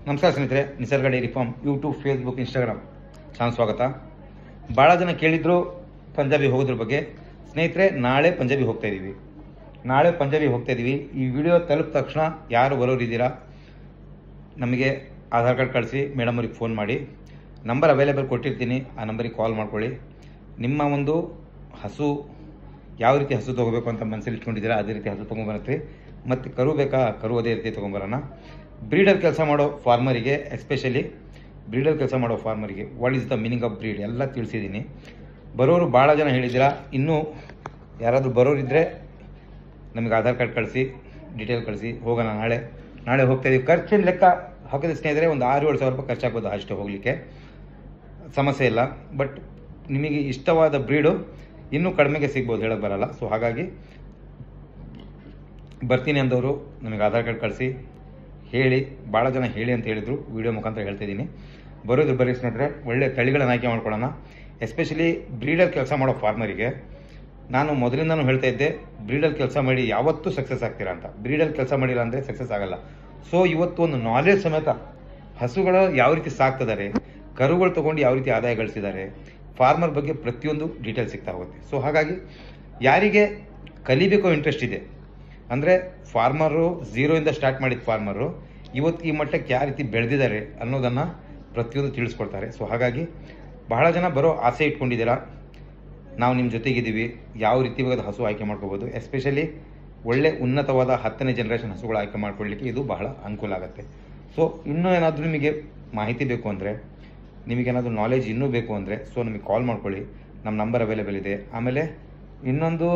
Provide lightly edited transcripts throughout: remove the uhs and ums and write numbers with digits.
ನಮಸ್ಕಾರ ಸ್ನೇಹಿತರೆ, ನಿಸರ್ಗ dairy farm YouTube, Facebook, Instagram channel ಸ್ವಾಗತ. ಭಾಳ ಜನ ಕೇಳಿದ್ರು ಪಂಜಾಬಿ ಹೋಗೋದ್ರ ಬಗ್ಗೆ. ಸ್ನೇಹಿತರೆ, ನಾಳೆ ಪಂಜಾಬಿ ಹೋಗ್ತಾ ಇದ್ದೀವಿ. ಈ ವಿಡಿಯೋ ತಲುಪಿದ ತಕ್ಷಣ ಯಾರು ಬರೋರಿದ್ದೀರಾ ನಮಗೆ ಆಧಾರ್ ಕಾರ್ಡ್ ಕಳಿಸಿ, ಮೇಡಮ್ ಅವ್ರಿಗೆ ಫೋನ್ ಮಾಡಿ. ನಂಬರ್ ಅವೈಲೇಬಲ್ ಕೊಟ್ಟಿರ್ತೀನಿ, ಆ ನಂಬರಿಗೆ ಕಾಲ್ ಮಾಡ್ಕೊಳ್ಳಿ. ನಿಮ್ಮ ಒಂದು ಹಸು ಯಾವ ರೀತಿ ಹಸು ತೊಗೋಬೇಕು ಅಂತ ಮನಸ್ಸಲ್ಲಿ ಇಟ್ಕೊಂಡಿದ್ದೀರಾ ಅದೇ ರೀತಿ ಹಸು ತೊಗೊಂಬರತ್ರಿ. ಮತ್ತು ಕರು ಬೇಕಾ, ಕರು ಅದೇ ರೀತಿ ತೊಗೊಂಬರೋಣ. ಬ್ರೀಡರ್ ಕೆಲಸ ಮಾಡೋ ಫಾರ್ಮರಿಗೆ, ಎಸ್ಪೆಷಲಿ ಬ್ರೀಡರ್ ಕೆಲಸ ಮಾಡೋ ಫಾರ್ಮರಿಗೆ what is the meaning of breed ಎಲ್ಲ ತಿಳಿಸಿದ್ದೀನಿ. ಬರೋರು ಭಾಳ ಜನ ಹೇಳಿದ್ದೀರಾ. ಇನ್ನೂ ಯಾರಾದರೂ ಬರೋರಿದ್ದರೆ ನಮಗೆ ಆಧಾರ್ ಕಾರ್ಡ್ ಕಳಿಸಿ, ಡೀಟೇಲ್ ಕಳಿಸಿ, ಹೋಗೋಣ. ನಾಳೆ ಹೋಗ್ತಾ ಇದ್ದೀವಿ. ಖರ್ಚಿನ ಲೆಕ್ಕ ಹಾಕಿದ ಸ್ನೇಹಿತರೆ ಒಂದು 6-7 ಸಾವಿರ ರೂಪಾಯಿ ಖರ್ಚಾಗ್ಬೋದು ಅಷ್ಟೇ, ಹೋಗಲಿಕ್ಕೆ ಸಮಸ್ಯೆ ಇಲ್ಲ. ಬಟ್ ನಿಮಗೆ ಇಷ್ಟವಾದ ಬ್ರೀಡು ಇನ್ನೂ ಕಡಿಮೆಗೆ ಸಿಗ್ಬೋದು, ಹೇಳಕ್ಕೆ ಬರಲ್ಲ. ಸೊ ಹಾಗಾಗಿ ಬರ್ತೀನಿ ಅಂದವರು ನಮಗೆ ಆಧಾರ್ ಕಾರ್ಡ್ ಕಳಿಸಿ, ಹೇಳಿ. ಭಾಳ ಜನ ಹೇಳಿ ಅಂತ ಹೇಳಿದರು, ವಿಡಿಯೋ ಮುಖಾಂತರ ಹೇಳ್ತಾ ಇದ್ದೀನಿ. ಬರೋದು ಬರೀ ಸ್ನೇಹಿತರೆ, ಒಳ್ಳೆ ತಳಿಗಳನ್ನು ಆಯ್ಕೆ ಮಾಡ್ಕೊಳ್ಳೋಣ. ಎಸ್ಪೆಷಲಿ ಬ್ರೀಡರ್ ಕೆಲಸ ಮಾಡೋ ಫಾರ್ಮರಿಗೆ ನಾನು ಮೊದಲಿಂದನೂ ಹೇಳ್ತಾ ಇದ್ದೆ, ಬ್ರೀಡರ್ ಕೆಲಸ ಮಾಡಿ ಯಾವತ್ತೂ ಸಕ್ಸಸ್ ಆಗ್ತೀರಾ ಅಂತ. ಬ್ರೀಡರ್ ಕೆಲಸ ಮಾಡಿಲ್ಲ ಅಂದರೆ ಸಕ್ಸಸ್ ಆಗಲ್ಲ. ಸೊ ಇವತ್ತು ಒಂದು ನಾಲೆಜ್ ಸಮೇತ ಹಸುಗಳು ಯಾವ ರೀತಿ ಸಾಕ್ತಿದ್ದಾರೆ, ಕರುಗಳು ತೊಗೊಂಡು ಯಾವ ರೀತಿ ಆದಾಯ ಗಳಿಸಿದ್ದಾರೆ, ಫಾರ್ಮರ್ ಬಗ್ಗೆ ಪ್ರತಿಯೊಂದು ಡೀಟೇಲ್ ಸಿಗ್ತಾ ಹೋಗುತ್ತೆ. ಸೊ ಹಾಗಾಗಿ ಯಾರಿಗೆ ಕಲಿಬೇಕೋ ಇಂಟ್ರೆಸ್ಟ್ ಇದೆ ಅಂದರೆ, ಫಾರ್ಮರು ಝೀರೋಯಿಂದ ಸ್ಟಾರ್ಟ್ ಮಾಡಿದ ಫಾರ್ಮರು ಇವತ್ತು ಈ ಮಟ್ಟಕ್ಕೆ ಯಾವ ರೀತಿ ಬೆಳೆದಿದ್ದಾರೆ ಅನ್ನೋದನ್ನು ಪ್ರತಿಯೊಂದು ತಿಳಿಸ್ಕೊಡ್ತಾರೆ. ಸೊ ಹಾಗಾಗಿ ಬಹಳ ಜನ ಬರೋ ಆಸೆ ಇಟ್ಕೊಂಡಿದ್ದೀರಾ. ನಾವು ನಿಮ್ಮ ಜೊತೆಗಿದ್ದೀವಿ. ಯಾವ ರೀತಿ ಇವಾಗ ಹಸು ಆಯ್ಕೆ ಮಾಡ್ಕೋಬೋದು, ಎಸ್ಪೆಷಲಿ ಒಳ್ಳೆ ಉನ್ನತವಾದ 10ನೇ ಜನರೇಷನ್ ಹಸುಗಳು ಆಯ್ಕೆ ಮಾಡ್ಕೊಳ್ಳಿಕ್ಕೆ ಇದು ಬಹಳ ಅನುಕೂಲ ಆಗುತ್ತೆ. ಸೊ ಇನ್ನೂ ಏನಾದರೂ ನಿಮಗೆ ಮಾಹಿತಿ ಬೇಕು ಅಂದರೆ, ನಿಮಗೇನಾದರೂ ನಾಲೆಜ್ ಇನ್ನೂ ಬೇಕು ಅಂದರೆ ಸೊ ನಮಗೆ ಕಾಲ್ ಮಾಡ್ಕೊಳ್ಳಿ. ನಮ್ಮ ನಂಬರ್ ಅವೈಲೇಬಲ್ ಇದೆ. ಆಮೇಲೆ ಇನ್ನೊಂದು,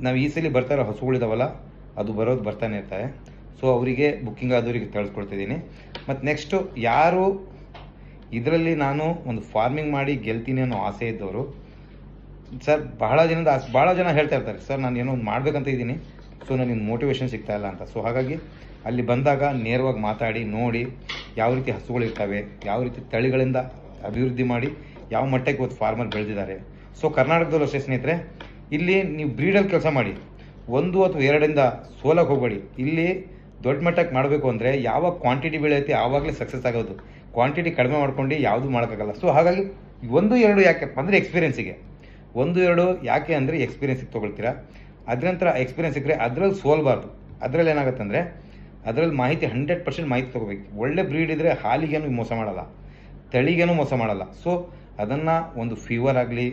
ನಾವು ಈ ಸಲ ಬರ್ತಾ ಇರೋ ಹಸುಗಳಿದಾವಲ್ಲ, ಅದು ಬರ್ತಾನೆ ಇರ್ತಾರೆ. ಸೊ ಅವರಿಗೆ ಬುಕ್ಕಿಂಗ್ ಆದವರಿಗೆ ತಿಳಿಸ್ಕೊಡ್ತಿದ್ದೀನಿ. ಮತ್ತು ನೆಕ್ಸ್ಟು ಯಾರು ಇದರಲ್ಲಿ ನಾನು ಒಂದು ಫಾರ್ಮಿಂಗ್ ಮಾಡಿ ಗೆಲ್ತೀನಿ ಅನ್ನೋ ಆಸೆ ಇದ್ದವರು, ಸರ್ ಭಾಳ ಜನ ಹೇಳ್ತಾ ಇರ್ತಾರೆ, ಸರ್ ನಾನು ಏನೋ ಒಂದು ಮಾಡ್ಬೇಕಂತ ಇದ್ದೀನಿ, ಸೊ ನನಗೆ ಮೋಟಿವೇಶನ್ ಸಿಗ್ತಾ ಇಲ್ಲ ಅಂತ. ಸೊ ಹಾಗಾಗಿ ಅಲ್ಲಿ ಬಂದಾಗ ನೇರವಾಗಿ ಮಾತಾಡಿ, ನೋಡಿ ಯಾವ ರೀತಿ ಹಸುಗಳಿರ್ತವೆ, ಯಾವ ರೀತಿ ತಳಿಗಳಿಂದ ಅಭಿವೃದ್ಧಿ ಮಾಡಿ ಯಾವ ಮಟ್ಟಕ್ಕೆ ಇವತ್ತು ಫಾರ್ಮರ್ ಬೆಳೆದಿದ್ದಾರೆ. ಸೊ ಕರ್ನಾಟಕದಲ್ಲೂ ಅಷ್ಟೇ ಸ್ನೇಹಿತರೆ, ಇಲ್ಲಿ ನೀವು ಬ್ರೀಡಲ್ಲಿ ಕೆಲಸ ಮಾಡಿ 1 ಅಥವಾ 2ರಿಂದ ಸೋಲಕ್ಕೆ ಹೋಗಬೇಡಿ. ಇಲ್ಲಿ ದೊಡ್ಡ ಮಟ್ಟಕ್ಕೆ ಮಾಡಬೇಕು ಅಂದರೆ ಯಾವಾಗ ಕ್ವಾಂಟಿಟಿ ಬೆಳೆಯುತ್ತೆ ಆವಾಗಲೇ ಸಕ್ಸಸ್ ಆಗೋದು. ಕ್ವಾಂಟಿಟಿ ಕಡಿಮೆ ಮಾಡ್ಕೊಂಡು ಯಾವುದೂ ಮಾಡೋಕ್ಕಾಗಲ್ಲ. ಸೊ ಹಾಗಾಗಿ 1-2 ಯಾಕೆ ಅಂದರೆ ಎಕ್ಸ್ಪೀರಿಯನ್ಸಿಗೆ, 1-2 ಯಾಕೆ ಅಂದರೆ ಎಕ್ಸ್ಪೀರಿಯನ್ಸಿಗೆ ತೊಗೊಳ್ತೀರಾ. ಅದ್ರ ನಂತರ ಎಕ್ಸ್ಪೀರಿಯನ್ಸ್ ಸಿಕ್ಕರೆ ಅದರಲ್ಲಿ ಸೋಲ್ಬಾರ್ದು. ಅದರಲ್ಲಿ ಏನಾಗುತ್ತೆ ಅಂದರೆ, ಅದರಲ್ಲಿ ಮಾಹಿತಿ 100% ಮಾಹಿತಿ ತೊಗೋಬೇಕು. ಒಳ್ಳೆ ಬ್ರೀಡ್ ಇದ್ದರೆ ಹಾಲಿಗೇನು ಮೋಸ ಮಾಡಲ್ಲ, ತಳಿಗೇನು ಮೋಸ ಮಾಡಲ್ಲ. ಸೊ ಅದನ್ನು ಒಂದು ಫೀವರ್ ಆಗಲಿ,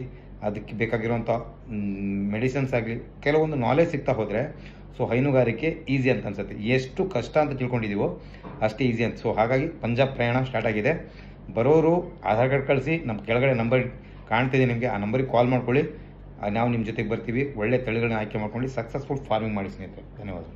ಅದಕ್ಕೆ ಬೇಕಾಗಿರುವಂಥ ಮೆಡಿಸಿನ್ಸ್ ಆಗಲಿ, ಕೆಲವೊಂದು ನಾಲೆಜ್ ಸಿಗ್ತಾ ಹೋದರೆ ಸೊ ಹೈನುಗಾರಿಕೆ ಈಸಿ ಅಂತ ಅನ್ಸುತ್ತೆ. ಎಷ್ಟು ಕಷ್ಟ ಅಂತ ತಿಳ್ಕೊಂಡಿದ್ದೀವೋ ಅಷ್ಟೇ ಈಸಿ ಅಂತ. ಸೊ ಹಾಗಾಗಿ ಪಂಜಾಬ್ ಪ್ರಯಾಣ ಸ್ಟಾರ್ಟ್ ಆಗಿದೆ. ಬರೋರು ಆಧಾರ್ ಕಾರ್ಡ್ ಕಳಿಸಿ, ನಮ್ಮ ಕೆಳಗಡೆ ನಂಬರ್ ಕಾಣ್ತಿದೆ ನಿಮಗೆ, ಆ ನಂಬರಿಗೆ ಕಾಲ್ ಮಾಡ್ಕೊಳ್ಳಿ. ನಾವು ನಿಮ್ಮ ಜೊತೆಗೆ ಬರ್ತೀವಿ. ಒಳ್ಳೆ ತಳಿಗಳನ್ನ ಆಯ್ಕೆ ಮಾಡ್ಕೊಂಡು ಸಕ್ಸಸ್ಫುಲ್ ಫಾರ್ಮಿಂಗ್ ಮಾಡಿ ಸ್ನೇಹಿತರೆ. ಧನ್ಯವಾದ.